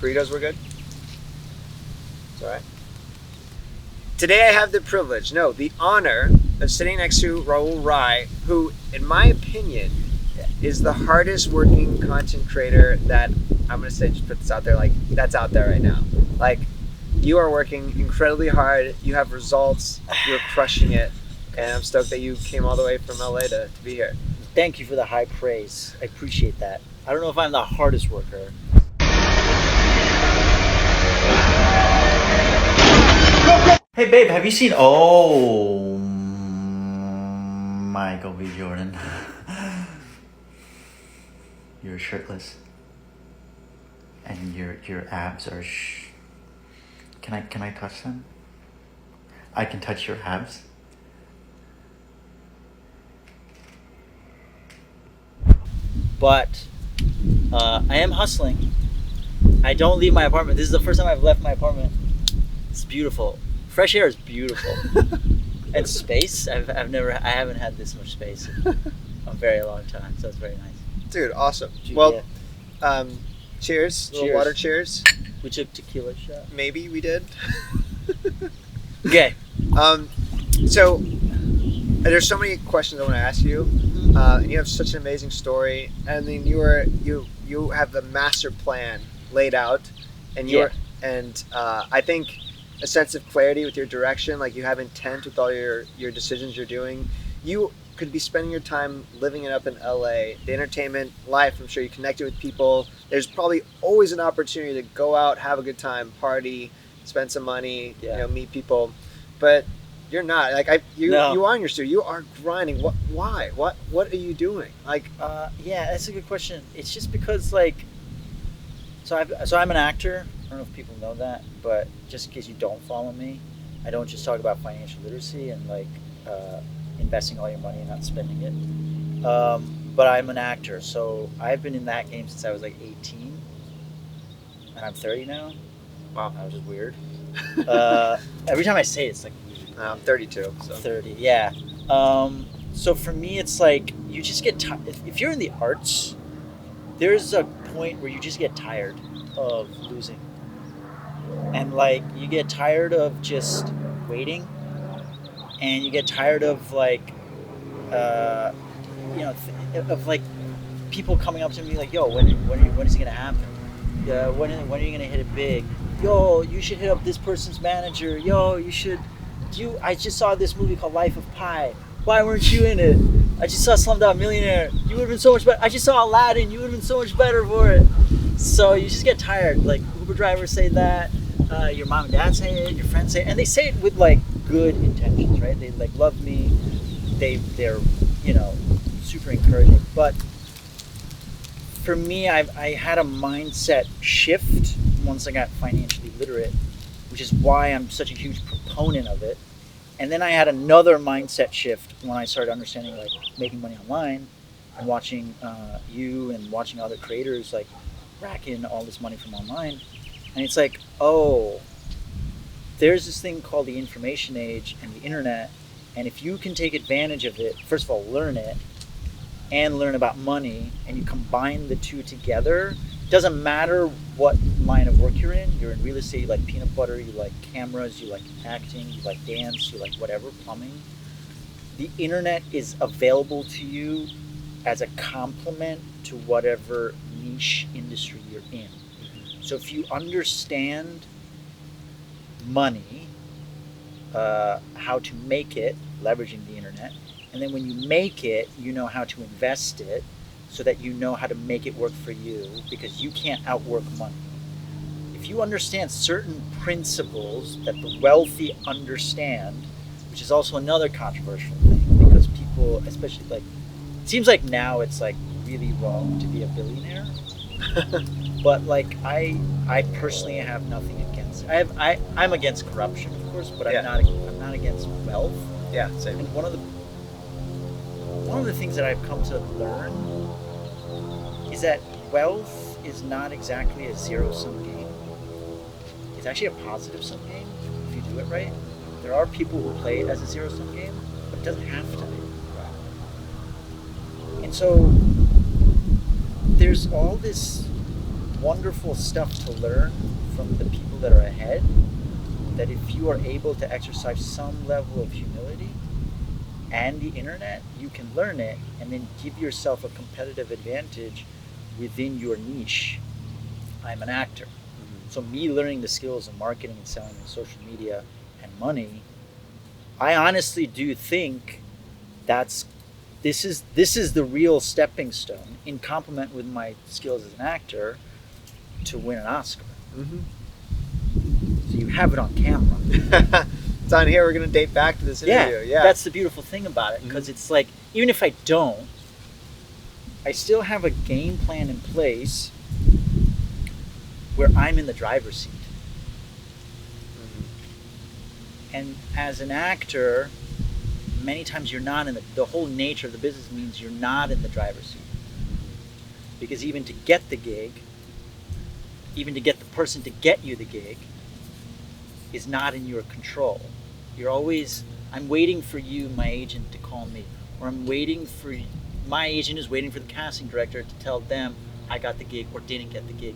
Burritos were good? It's alright. Today I have the privilege, no, the honor of sitting next to Raul Rai, who, in my opinion, is the hardest working content creator that, I'm going to say, just put this out there, like, that's out there right now. Like, you are working incredibly hard, you have results, you're crushing it, and I'm stoked that you came all the way from LA to be here. Thank you for the high praise. I appreciate that. I don't know if I'm the hardest worker. Hey babe, have you seen Michael B. Jordan? You're shirtless. And your abs are Can I touch them? I can touch your abs. But I am hustling. I don't leave my apartment. This is the first time I've left my apartment. It's beautiful. Fresh air is beautiful. And space, I haven't had this much space in a very long time, so it's very nice. Dude, awesome. Well, cheers. Little water cheers. We took tequila shot. Maybe we did. Okay. So there's so many questions I want to ask you, and you have such an amazing story, and then you have the master plan laid out, and I think a sense of clarity with your direction, like you have intent with all your decisions you're doing. You could be spending your time living it up in LA, the entertainment life. I'm sure you connected with people. There's probably always an opportunity to go out, have a good time, party, spend some money, meet people. But you're not. Like you are in your studio. You are grinding. Why? What are you doing? Like, yeah, that's a good question. It's just because so I'm an actor. I don't know if people know that, but just in case you don't follow me, I don't just talk about financial literacy and investing all your money and not spending it. But I'm an actor, so I've been in that game since I was 18, and I'm 30 now. Wow, that was just weird. Every time I say it, it's I'm 32. So 30, yeah. So for me, it's you just get tired. If you're in the arts, there's a point where you just get tired of losing. And you get tired of just waiting, and you get tired of people coming up to me yo, when is it gonna happen? When are you gonna hit it big? Yo, you should hit up this person's manager. Yo, I just saw this movie called Life of Pi. Why weren't you in it? I just saw Slumdog Millionaire. You would have been so much better. I just saw Aladdin. You would have been so much better for it. So you just get tired. Uber drivers say that. Your mom and dad say it. Your friends say it. And they say it with good intentions, right? They love me. They're super encouraging. But for me, I had a mindset shift once I got financially literate, which is why I'm such a huge proponent of it. And then I had another mindset shift when I started understanding making money online and watching you and watching other creators rack in all this money from online. And it's there's this thing called the information age and the internet. And if you can take advantage of it, first of all, learn it and learn about money, and you combine the two together, it doesn't matter what line of work you're in real estate, you like peanut butter, you like cameras, you like acting, you like dance, you like whatever, plumbing. The internet is available to you as a complement to whatever niche industry you're in. So if you understand money, how to make it, leveraging the internet, and then when you make it, you know how to invest it so that you know how to make it work for you, because you can't outwork money. If you understand certain principles that the wealthy understand, which is also another controversial thing, because people, especially it seems now it's really wrong to be a billionaire. But I personally have nothing against it. I'm against corruption, of course, but I'm not against wealth. Yeah, same. And one of the things that I've come to learn is that wealth is not exactly a zero-sum game. It's actually a positive-sum game if you do it right. There are people who play it as a zero-sum game, but it doesn't have to be. And so there's all this wonderful stuff to learn from the people that are ahead, that if you are able to exercise some level of humility and the internet, you can learn it and then give yourself a competitive advantage within your niche. I'm an actor. So me learning the skills of marketing and selling and social media and money, I honestly do think this is the real stepping stone in complement with my skills as an actor to win an Oscar. So you have it on camera. It's on here. We're going to date back to this interview. Yeah. That's the beautiful thing about it, because it's like, even if I don't, I still have a game plan in place where I'm in the driver's seat. And as an actor, many times you're not in the whole nature of the business means you're not in the driver's seat. Because even to get the gig, even to get the person to get you the gig, is not in your control. You're always, I'm waiting for you, my agent, to call me. Or my agent is waiting for the casting director to tell them I got the gig or didn't get the gig.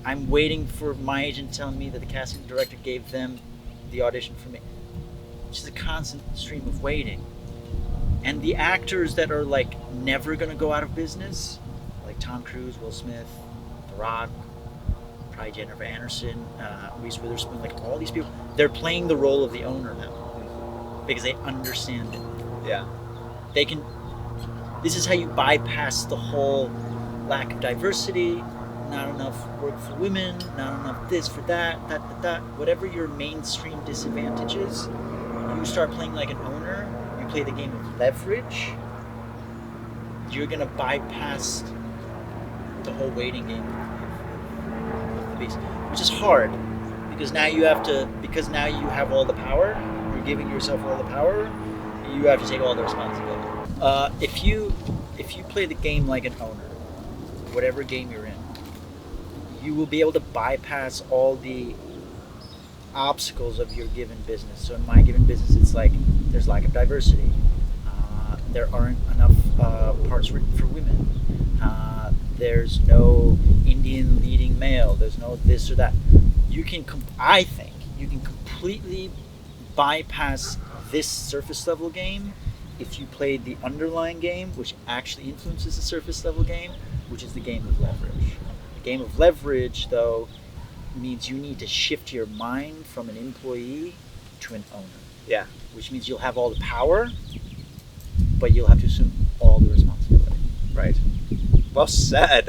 I'm waiting for my agent to tell me that the casting director gave them the audition for me. It's just a constant stream of waiting. And the actors that are like never gonna go out of business, like Tom Cruise, Will Smith, The Rock, probably Jennifer Aniston, Reese Witherspoon, like all these people, they're playing the role of the owner now because they understand it. Yeah. They can. This is how you bypass the whole lack of diversity, not enough work for women, not enough this for that, whatever your mainstream disadvantage is, you start playing like an owner, you play the game of leverage, you're gonna bypass the whole waiting game of the beast, which is hard, because now you have all the power, you're giving yourself all the power, you have to take all the responsibility. If you play the game like an owner, whatever game you're in, you will be able to bypass all the obstacles of your given business. So in my given business, it's like there's lack of diversity. There aren't enough parts written for women. There's no Indian leading male. There's no this or that. I think you can completely bypass this surface level game if you played the underlying game, which actually influences the surface level game, which is the game of leverage. The game of leverage, though, means you need to shift your mind from an employee to an owner. Yeah. Which means you'll have all the power, but you'll have to assume all the responsibility. Right. Well said.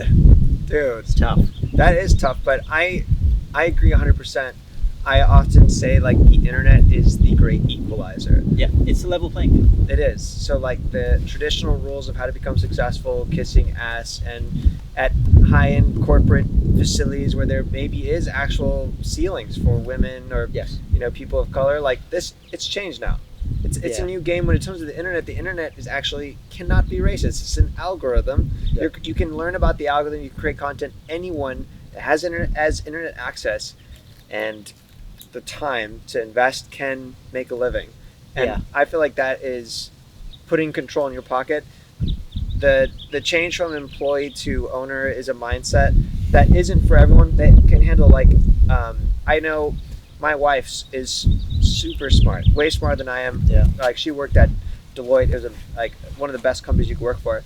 Dude. It's tough. That is tough, but I agree 100%. I often say, like, the internet is the great equalizer. Yeah, it's a level playing field. It is. So, like, the traditional rules of how to become successful, kissing ass, and at high-end corporate facilities where there maybe is actual ceilings for women or, yes, people of color, like this, it's changed now. It's a new game. When it comes to the internet is actually cannot be racist. It's an algorithm. Yeah. You can learn about the algorithm. You can create content. Anyone that has internet access and the time to invest can make a living. And I feel like that is putting control in your pocket. The change from employee to owner is a mindset that isn't for everyone. That can handle, like, I know my wife is super smart, way smarter than I am. Yeah. Like, she worked at Deloitte. It was one of the best companies you could work for.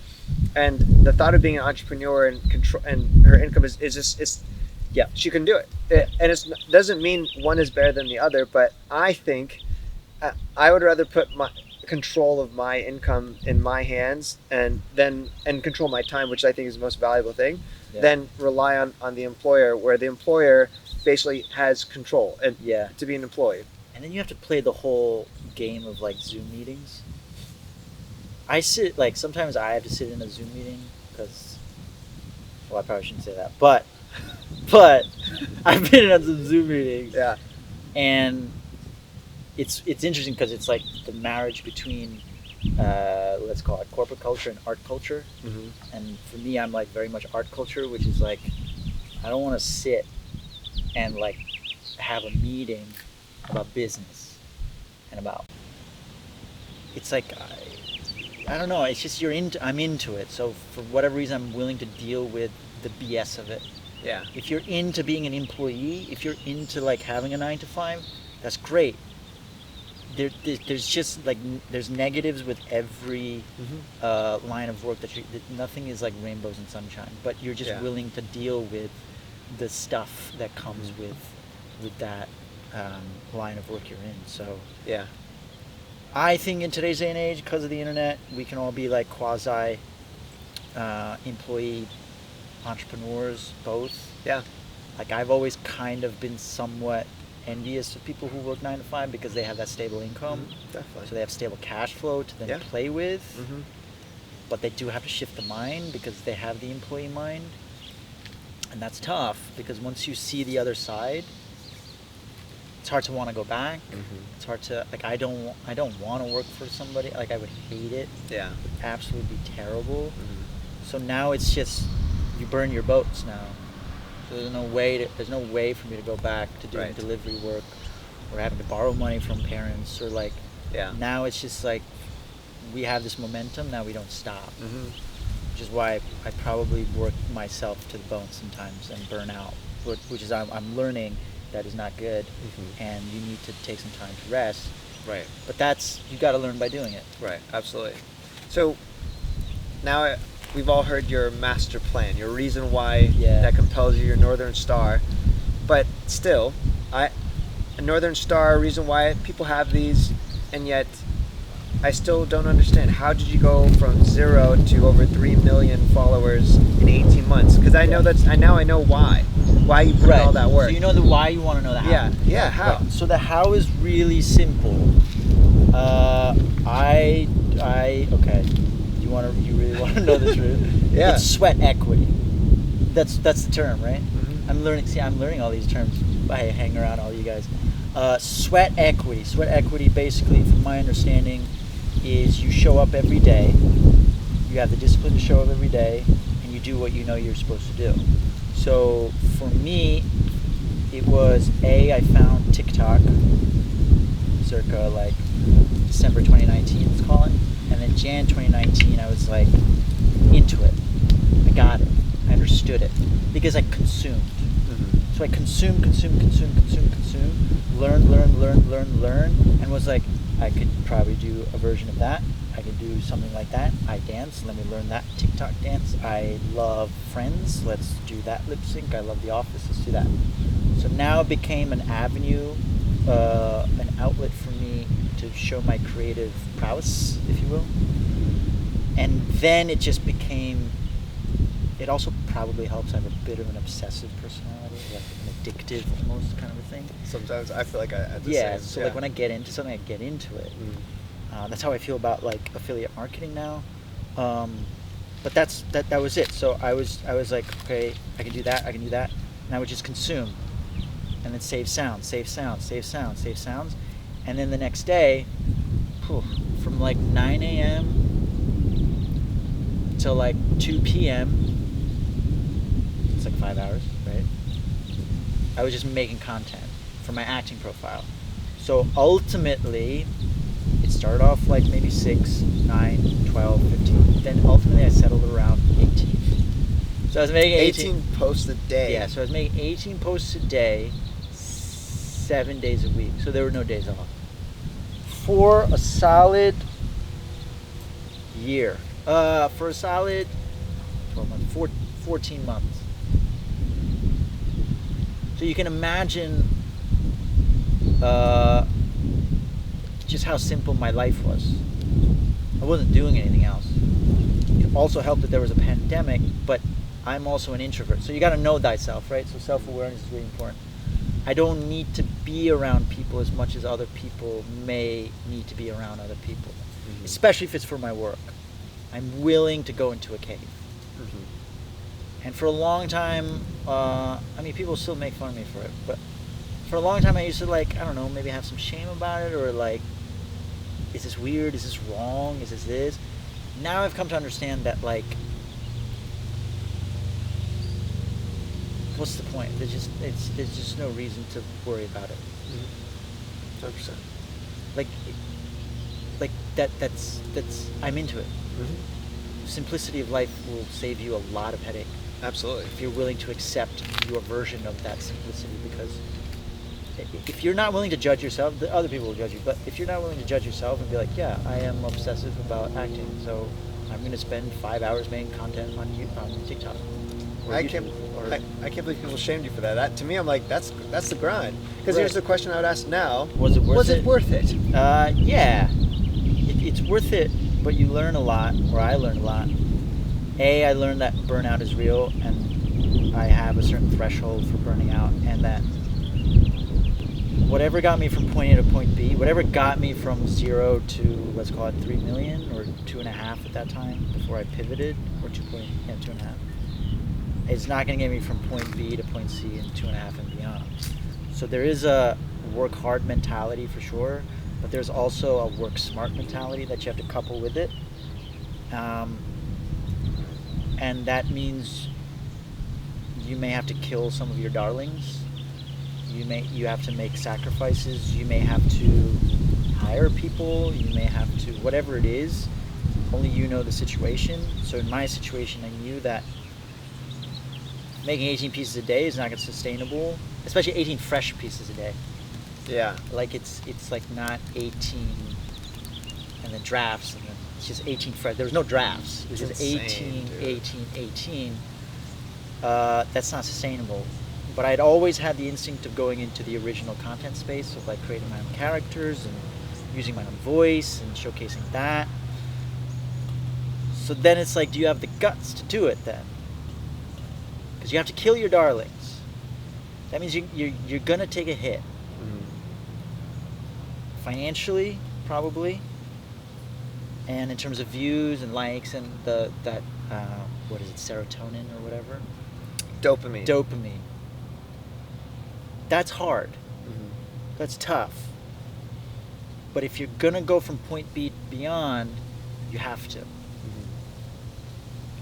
And the thought of being an entrepreneur and control and her income is just she can do it. And it doesn't mean one is better than the other, but I think I would rather put my control of my income in my hands and control my time, which I think is the most valuable thing, than rely on the employer, where the employer basically has control and to be an employee. And then you have to play the whole game of, like, Zoom meetings. Sometimes I have to sit in a Zoom meeting because, well, I probably shouldn't say that, but I've been in some Zoom meetings. Yeah. And it's interesting because it's like the marriage between, let's call it corporate culture and art culture. Mm-hmm. And for me, I'm like very much art culture, which is like, I don't want to sit and like have a meeting about business and about, it's like, I don't know, it's just I'm into it. So for whatever reason, I'm willing to deal with the BS of it. Yeah. If you're into being an employee, if you're into like having a 9 to 5, that's great. There's just like there's negatives with every line of work that nothing is like rainbows and sunshine, but you're just willing to deal with the stuff that comes with that line of work you're in. So yeah, I think in today's day and age, because of the internet, we can all be like quasi employee entrepreneurs, both. Yeah. Like I've always kind of been somewhat envious of people who work 9 to 5 because they have that stable income. Definitely. So they have stable cash flow to then play with. But they do have to shift the mind because they have the employee mind. And that's tough because once you see the other side, it's hard to want to go back. It's hard to like I don't want to work for somebody. Like I would hate it. Yeah. It would absolutely be terrible. So now it's just you burn your boats now. So there's no way for me to go back to doing delivery work or having to borrow money from parents or like now it's just like we have this momentum, now we don't stop. Which is why I probably work myself to the bone sometimes and burn out, which is I'm learning that is not good and you need to take some time to rest. Right. But that's you got to learn by doing it. Right, absolutely. So now we've all heard your master plan, your reason why that compels you, your Northern Star. But still, a Northern Star, a reason why people have these, and yet I still don't understand. How did you go from 0 to over 3 million followers in 18 months? Because I know I know why you put in all that work. So you know the why, you want to know the how. Yeah, how? Right. So the how is really simple. Okay. You really want to know the truth? Yeah. It's sweat equity. That's the term, right? I'm learning all these terms by hanging around all you guys. Sweat equity. Sweat equity, basically, from my understanding, is you show up every day. You have the discipline to show up every day, and you do what you know you're supposed to do. So for me, it was I found TikTok, circa like December 2019, let's call it. And then Jan 2019, I was like into it. I got it. I understood it because I consumed. So I consumed, learn, and was like, I could probably do a version of that. I could do something like that. I dance. Let me learn that TikTok dance. I love Friends. Let's do that lip sync. I love The Office. Let's do that. So now it became an avenue, an outlet for me to show my creative prowess, if you will. And then it just became, it also probably helps. I have a bit of an obsessive personality, like an addictive almost kind of a thing. Sometimes I feel like I had the same. So like when I get into something, I get into it. That's how I feel about like affiliate marketing now. But that was it. So I was like, okay, I can do that, and I would just consume, and then save sounds, and then the next day, from like 9 a.m. till like 2 p.m. It's like 5 hours, right? I was just making content for my acting profile. So ultimately, it started off like maybe 6, 9, 12, 15. Then ultimately I settled around 18. So I was making 18 posts a day. Yeah, so I was making 18 posts a day, 7 days a week. So there were no days off. For a solid year. For a solid 12 months, 14 months. So you can imagine just how simple my life was. I wasn't doing anything else. It also helped that there was a pandemic, but I'm also an introvert. So you got to know thyself, right? So self-awareness is really important. I don't need to be around people as much as other people may need to be around other people, especially if it's for my work. I'm willing to go into a cave. And for a long time, people still make fun of me for it, but for a long time I used to like, I don't know, maybe have some shame about it, or like, is this weird? Is this wrong? Is this? Now I've come to understand that like, what's the point? There's just no reason to worry about it. 100%. Like that's I'm into it. Simplicity of life will save you a lot of headache. Absolutely. If you're willing to accept your version of that simplicity, because if you're not willing to judge yourself, the other people will judge you. But if you're not willing to judge yourself and be like, yeah, I am obsessive about acting, so I'm going to spend 5 hours making content on TikTok. Or I YouTube, can't believe people shamed you for that. That to me, I'm like, that's the grind. Because Right. here's the question I would ask now: Was it worth it? Worth it? Yeah, it's worth it, but you learn a lot, or I learned a lot. I learned that burnout is real, and I have a certain threshold for burning out, and that whatever got me from point A to point B, whatever got me from 0 to, let's call it 3 million, or 2.5 at that time, before I pivoted, or 2.5, it's not going to get me from point B to point C in 2.5 and beyond. So there is a work hard mentality for sure, but there's also a work smart mentality that you have to couple with it. And that means you may have to kill some of your darlings. You have to make sacrifices. You may have to hire people. You may have to, whatever it is, only you know the situation. So in my situation, I knew that making 18 pieces a day is not going to be sustainable, especially 18 fresh pieces a day. Yeah. Like it's like not 18 and then drafts, and then it's just 18 fresh. There was no drafts. It was just insane, 18. That's not sustainable. But I'd always had the instinct of going into the original content space of like creating my own characters and using my own voice and showcasing that. So then it's like, do you have the guts to do it then? Because you have to kill your darlings. That means you're gonna take a hit. Financially, probably, and in terms of views and likes and that what is it, serotonin or whatever? Dopamine. That's hard. That's tough. But if you're gonna go from point B beyond, you have to.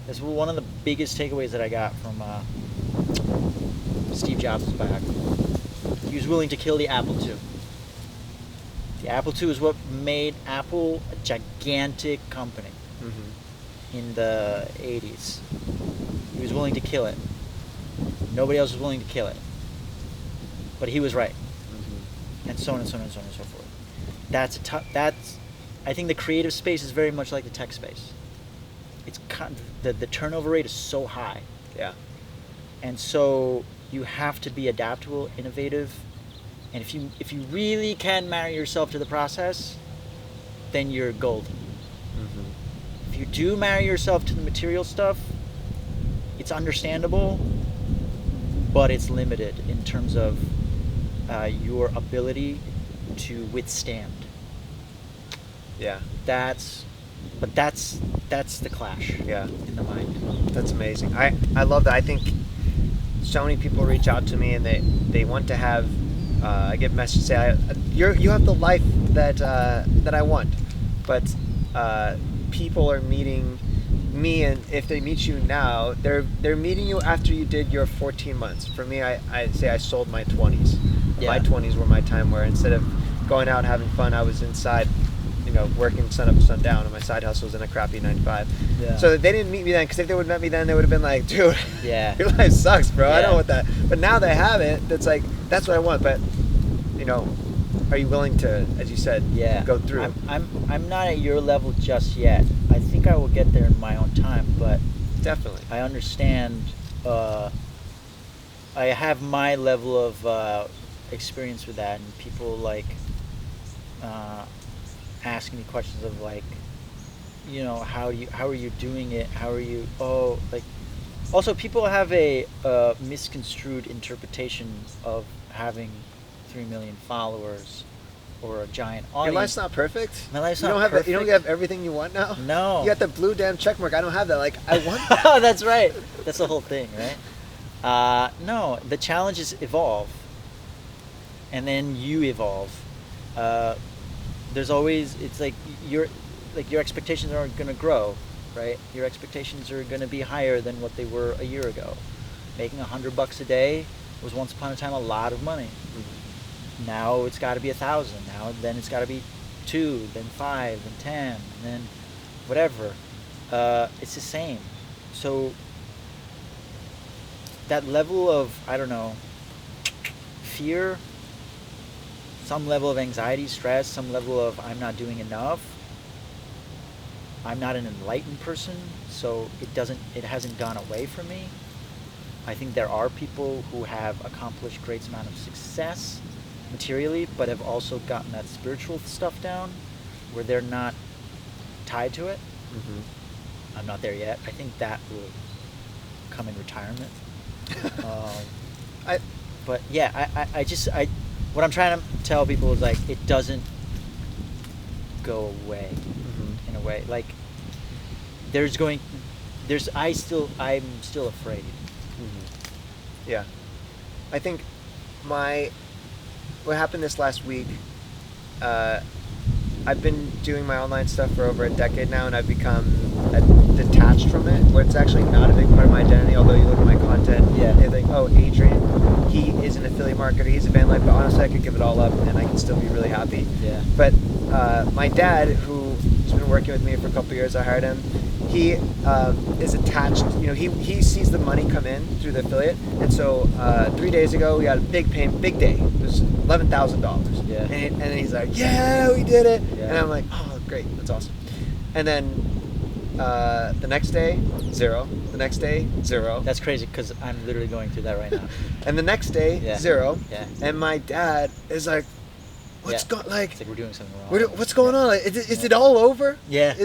That's one of the biggest takeaways that I got from Steve Jobs' back. He was willing to kill the Apple II. The Apple II is what made Apple a gigantic company in the 80s. He was willing to kill it. Nobody else was willing to kill it. But he was right. And so on and so on and so on and so forth. I think the creative space is very much like the tech space. It's the turnover rate is so high. Yeah. And so you have to be adaptable, innovative. And if you really can marry yourself to the process, then you're golden. If you do marry yourself to the material stuff, it's understandable, but it's limited in terms of your ability to withstand. Yeah. That's the clash. Yeah. In the mind. That's amazing. I love that. I think so many people reach out to me and they want to have. I get messages say, you have the life that I want, but people are meeting me, and if they meet you now, they're meeting you after you did your 14 months. For me, I say I sold my 20s. Yeah. My 20s were my time where instead of going out and having fun, I was inside, working sun up, sun down, and my side hustle was in a crappy 9-to-5. Yeah. So they didn't meet me then, because if they would have met me then, they would have been like, dude, Yeah. your life sucks, bro. Yeah. I don't want that. But now they have it. That's like, that's what I want. But, are you willing to, as you said, go through? I'm not at your level just yet. I think I will get there in my own time, but Definitely. I understand. I have my level of experience with that, and people like asking me questions of like, how are you doing it? How are you? Also people have a misconstrued interpretation of having 3 million followers or a giant audience. Your life's not perfect. My life's you not don't have perfect. You don't have everything you want now. No. You got the blue damn check mark. I don't have that. Like, I want that. Oh, that's right. That's the whole thing, right? No, the challenge is evolve, and then you evolve. There's always, it's like your expectations aren't going to grow, right? Your expectations are going to be higher than what they were a year ago. Making $100 a day was once upon a time a lot of money. Now it's got to be 1,000. Then it's got to be 2, then 5, then 10, and then whatever. It's the same. So that level of, I don't know, fear, some level of anxiety, stress, some level of I'm not doing enough. I'm not an enlightened person, so it hasn't gone away from me. I think there are people who have accomplished great amount of success materially, but have also gotten that spiritual stuff down where they're not tied to it. Mm-hmm. I'm not there yet. I think that will come in retirement. But yeah, what I'm trying to tell people is like it doesn't go away in a way. Like I'm still afraid. Mm-hmm. Yeah, I think what happened this last week. I've been doing my online stuff for over a decade now, and I've become detached from it, where it's actually not a big part of my identity. Although you look at my content, they think, oh, Adrian, he is an affiliate marketer, he's a van life, but honestly, I could give it all up, and I can still be really happy. Yeah. But my dad, who's been working with me for a couple of years, I hired him. He is attached. You know, he sees the money come in through the affiliate, and so 3 days ago we got a big day. It was $11,000. Yeah. And then he's like, "Yeah, we did it." Yeah. And I'm like, "Oh, great, that's awesome." And then the next day, zero. The next day, zero. That's crazy because I'm literally going through that right now. And the next day, zero. Yeah. And my dad is like, "What's It's like we're doing something wrong. what's going on? Like, is it all over?" Yeah.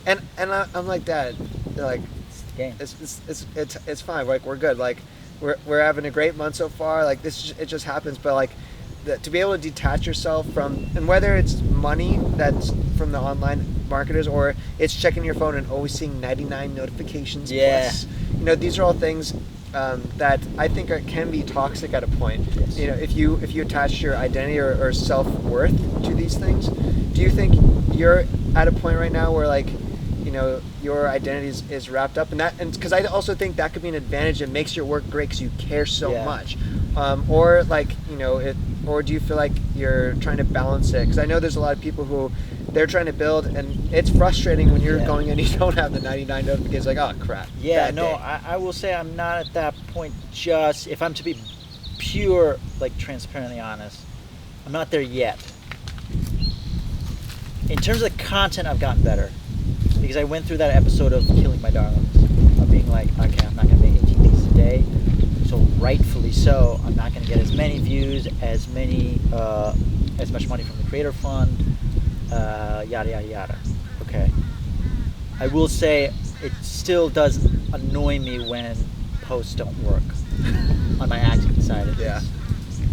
And I'm like, "Dad, they're like, It's the game. it's fine. Like, we're good. Like, we're having a great month so far. Like, it just happens. But like, to be able to detach yourself from, and whether it's money that's from the online marketers or it's checking your phone and always seeing 99 notifications plus, you know, these are all things that I think can be toxic at a point. Yes. You know, if you attach your identity or self-worth to these things, do you think you're at a point right now where, like, you know, your identity is wrapped up in that? And because I also think that could be an advantage. It makes your work great because you care so much. Or like, you know, or do you feel like you're trying to balance it? Because I know there's a lot of people who they're trying to build, and it's frustrating when you're going and you don't have the 99 notifications. Like, oh crap. Yeah, no, I will say I'm not at that point. Just if I'm to be pure, like transparently honest, I'm not there yet. In terms of the content, I've gotten better because I went through that episode of killing my darlings, of being like, okay, I'm not going to make 18 pieces a day. So rightfully so, I'm not going to get as many views, as much money from the creator fund, yada yada yada. Okay. I will say it still does annoy me when posts don't work on my acting side of things.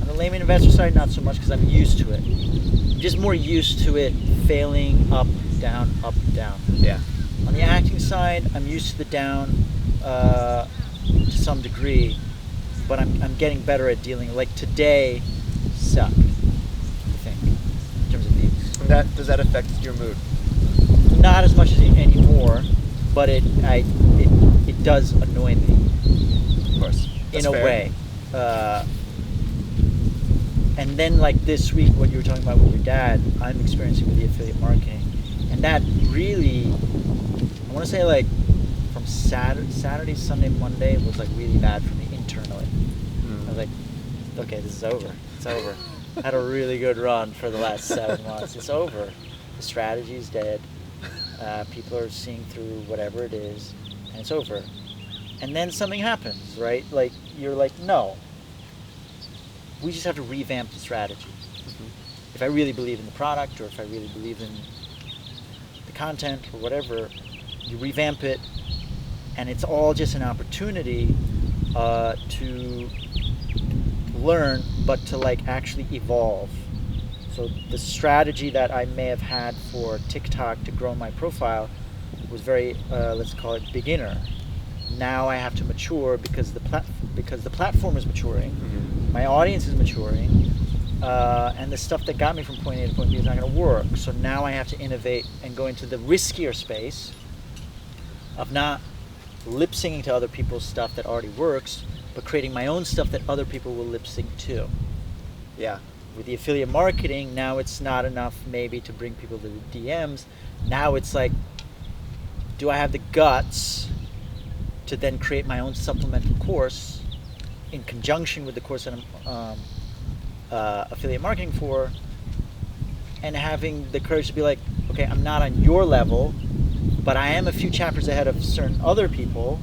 On the Layman investor side, not so much because I'm used to it. I'm just more used to it failing up, down, up, down. Yeah. On the acting side, I'm used to the down to some degree, but I'm getting better at dealing. Like today sucked, I think, in terms of views. And does that affect your mood? Not as much as anymore, but it does annoy me. Of course. In a way. And then like this week, what you were talking about with your dad, I'm experiencing with the affiliate marketing. And that really, I want to say like from Saturday, Sunday, Monday was like really bad for me internally. I was like, okay, this is over. It's over. I had a really good run for the last 7 months. It's over. The strategy's dead. People are seeing through whatever it is, and it's over. And then something happens, right? Like you're like, no. We just have to revamp the strategy. If I really believe in the product, or if I really believe in the content, or whatever, you revamp it, and it's all just an opportunity to learn, but to like actually evolve. So the strategy that I may have had for TikTok to grow my profile was very, let's call it beginner. Now I have to mature because the platform is maturing, my audience is maturing, and the stuff that got me from point A to point B is not going to work. So now I have to innovate and go into the riskier space of not lip syncing to other people's stuff that already works, but creating my own stuff that other people will lip sync to. Yeah. With the affiliate marketing, now it's not enough maybe to bring people to the DMs. Now it's like, do I have the guts to then create my own supplemental course in conjunction with the course that I'm affiliate marketing for, and having the courage to be like, okay, I'm not on your level, but I am a few chapters ahead of certain other people.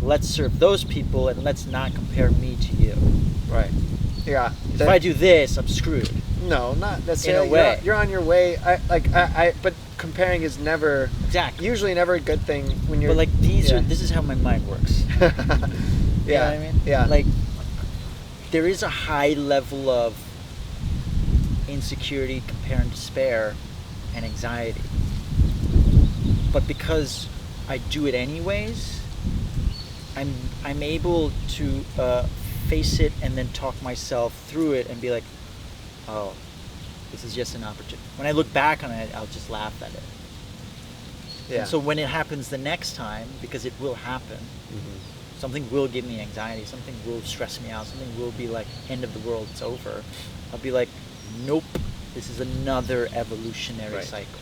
Let's serve those people, and let's not compare me to you. Right. Yeah. If I do this, I'm screwed. No, not necessarily. In a way. You're on your way. But comparing is never, usually never a good thing when you're. But like this is how my mind works. Yeah. You know what I mean? Yeah. Like, there is a high level of insecurity, compare and despair, and anxiety. But because I do it anyways, I'm able to face it and then talk myself through it and be like, oh, this is just an opportunity. When I look back on it, I'll just laugh at it. Yeah. And so when it happens the next time, because it will happen, something will give me anxiety, something will stress me out, something will be like, end of the world, it's over. I'll be like, nope, this is another evolutionary cycle.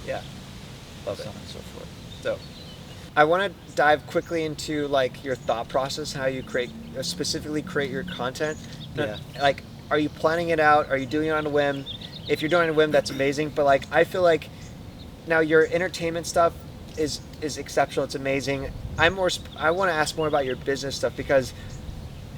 Yeah. Love it. So on and so forth. So, I want to dive quickly into like your thought process, how you specifically create your content. Yeah. Like, are you planning it out? Are you doing it on a whim? If you're doing it on a whim, that's amazing. But like, I feel like now your entertainment stuff is exceptional. It's amazing. I want to ask more about your business stuff, because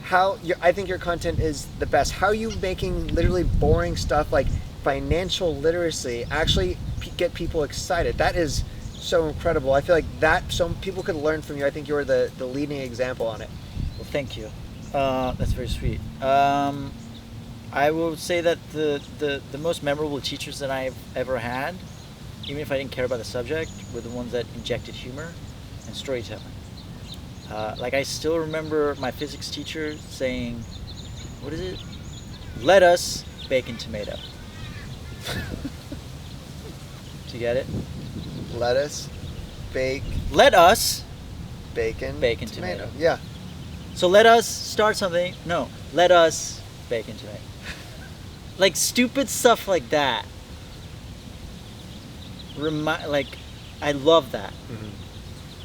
I think your content is the best. How are you making literally boring stuff like financial literacy actually get people excited? That is so incredible. I feel like that some people could learn from you. I think you're the leading example on it. Well, thank you. That's very sweet. I will say that the most memorable teachers that I've ever had, even if I didn't care about the subject, were the ones that injected humor and storytelling. Like, I still remember my physics teacher saying, what is it? Lettuce, bacon, tomato. Do you get it? Lettuce, Let us, bacon, tomato. Yeah. So let us start something. No, let us, bacon, tomato. Like, stupid stuff like that. I love that.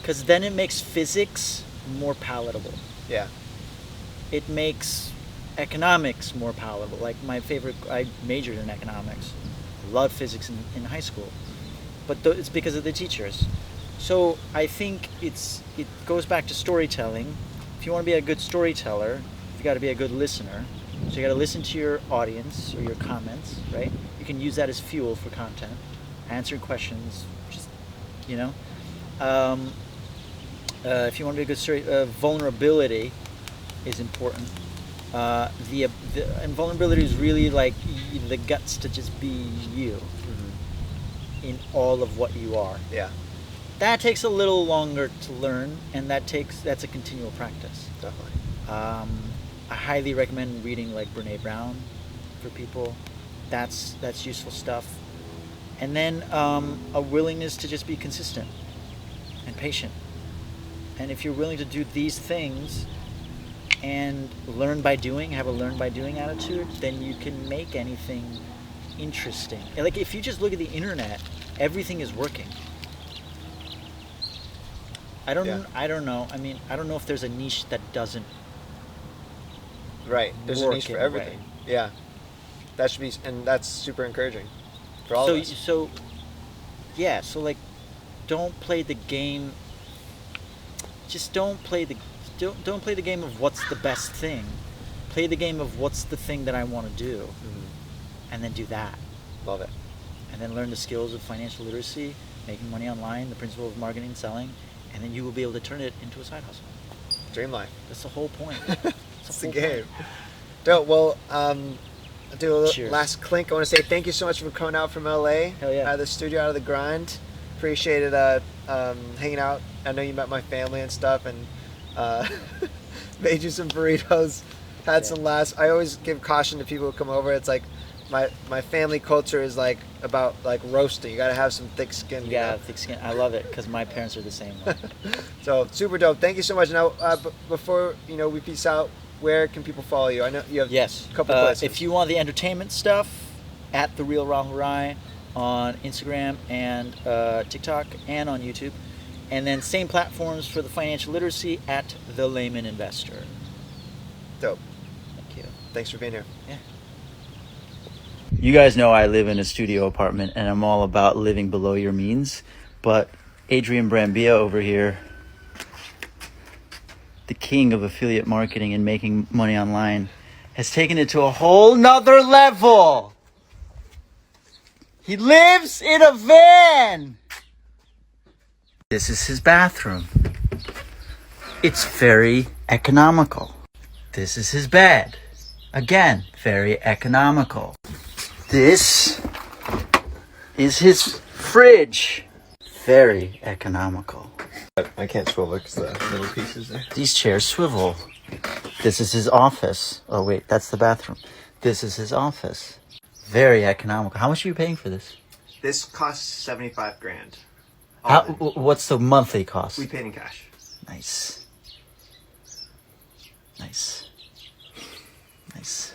Because then it makes physics more palatable. Yeah. It makes economics more palatable. Like, I majored in economics. Loved physics in high school. But it's because of the teachers. So I think it goes back to storytelling. If you want to be a good storyteller, you got to be a good listener. So you got to listen to your audience or your comments, right? You can use that as fuel for content, answering questions, just, you know. If you want to be a good story, vulnerability is important. And vulnerability is really like the guts to just be you in all of what you are. Yeah. That takes a little longer to learn, and that's a continual practice. Definitely. I highly recommend reading like Brene Brown for people. That's useful stuff. And then a willingness to just be consistent and patient. And if you're willing to do these things and learn by doing, have a learn by doing attitude, then you can make anything interesting. And like, if you just look at the internet, everything is working. I don't know. I mean, I don't know if there's a niche that doesn't. Right. There's a niche for everything. Yeah. That should be, and that's super encouraging for all of us. So like, don't play the game. Just don't play the game of what's the best thing. Play the game of what's the thing that I want to do, and then do that. Love it. And then learn the skills of financial literacy, making money online, the principle of marketing and selling, and then you will be able to turn it into a side hustle. Dream life. That's the whole point. It's the game. Dope. Well, I'll do a Cheers. last clink. I want to say thank you so much for coming out from LA. Hell yeah. Out of the studio, out of the grind. Appreciated hanging out. I know you met my family and stuff, and made you some burritos. Had some laughs. I always give caution to people who come over. It's like my family culture is like about like roasting. You got to have some thick skin. Yeah, thick skin. I love it because my parents are the same way. So super dope. Thank you so much. Now, before we peace out, where can people follow you? I know you have a couple places. If you want the entertainment stuff, at the Real Rahul Rai on Instagram and TikTok and on YouTube, and then same platforms for the financial literacy at the Layman Investor. Dope. Thanks for being here. You guys know I live in a studio apartment and I'm all about living below your means. But Adrian Brambila over here, the king of affiliate marketing and making money online, has taken it to a whole nother level. He lives in a van. This is his bathroom. It's very economical. This is his bed. Again, very economical. This is his fridge. Very economical. I can't swivel because the little pieces there. These chairs swivel. This is his office. Oh wait, that's the bathroom. This is his office. Very economical. How much are you paying for this? This costs 75 grand. What's the monthly cost? We paid in cash. Nice. Nice. Nice.